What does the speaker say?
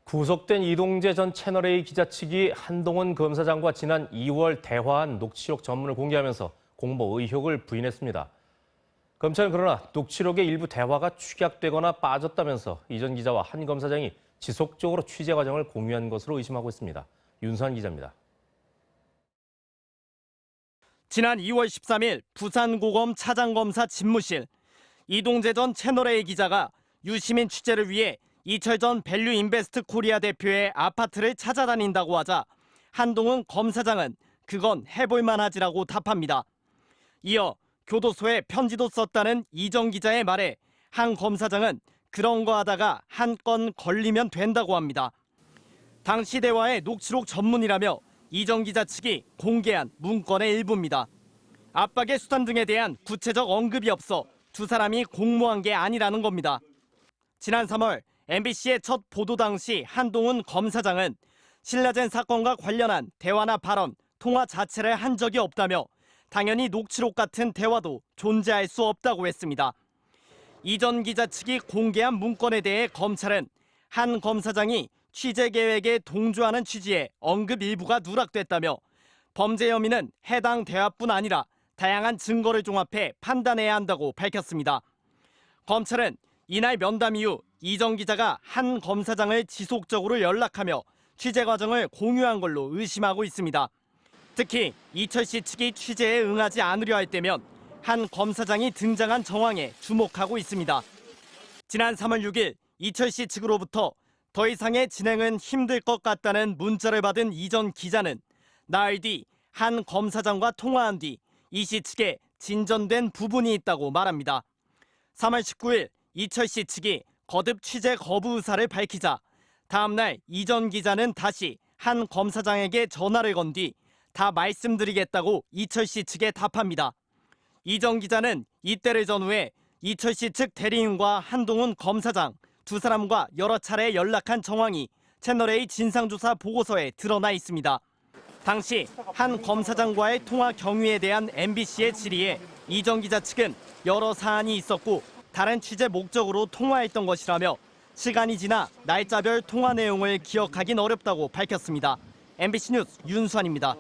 구속된 이동재 전 채널A 기자 측이 한동훈 검사장과 지난 2월 대화한 녹취록 전문을 공개하면서 공모 의혹을 부인했습니다. 검찰은 그러나 녹취록의 일부 대화가 축약되거나 빠졌다면서 이 전 기자와 한 검사장이 지속적으로 취재 과정을 공유한 것으로 의심하고 있습니다. 윤수환 기자입니다. 지난 2월 13일 부산고검 차장검사 집무실, 이동재 전 채널A 기자가 유시민 취재를 위해 이철 전 밸류인베스트 코리아 대표의 아파트를 찾아다닌다고 하자 한동훈 검사장은 그건 해볼만 하지라고 답합니다. 이어 교도소에 편지도 썼다는 이 전 기자의 말에 한 검사장은 그런 거 하다가 한 건 걸리면 된다고 합니다. 당시 대화의 녹취록 전문이라며 이 전 기자 측이 공개한 문건의 일부입니다. 압박의 수단 등에 대한 구체적 언급이 없어 두 사람이 공모한 게 아니라는 겁니다. 지난 3월 MBC의 첫 보도 당시 한동훈 검사장은 신라젠 사건과 관련한 대화나 발언, 통화 자체를 한 적이 없다며 당연히 녹취록 같은 대화도 존재할 수 없다고 했습니다. 이 전 기자 측이 공개한 문건에 대해 검찰은 한 검사장이 취재 계획에 동조하는 취지의 언급 일부가 누락됐다며 범죄 혐의는 해당 대화뿐 아니라 다양한 증거를 종합해 판단해야 한다고 밝혔습니다. 검찰은 이날 면담 이후 이 전 기자가 한 검사장을 지속적으로 연락하며 취재 과정을 공유한 걸로 의심하고 있습니다. 특히 이철 씨 측이 취재에 응하지 않으려 할 때면 한 검사장이 등장한 정황에 주목하고 있습니다. 지난 3월 6일 이철 씨 측으로부터 더 이상의 진행은 힘들 것 같다는 문자를 받은 이 전 기자는 나흘 뒤 한 검사장과 통화한 뒤 이 씨 측에 진전된 부분이 있다고 말합니다. 3월 19일 이철 씨 측이 거듭 취재 거부 의사를 밝히자 다음 날 이 전 기자는 다시 한 검사장에게 전화를 건 뒤 다 말씀드리겠다고 이철 씨 측에 답합니다. 이 전 기자는 이때를 전후해 이철 씨 측 대리인과 한동훈 검사장 두 사람과 여러 차례 연락한 정황이 채널A 진상조사 보고서에 드러나 있습니다. 당시 한 검사장과의 통화 경위에 대한 MBC의 질의에 이 전 기자 측은 여러 사안이 있었고 다른 취재 목적으로 통화했던 것이라며 시간이 지나 날짜별 통화 내용을 기억하긴 어렵다고 밝혔습니다. MBC 뉴스 윤수환입니다.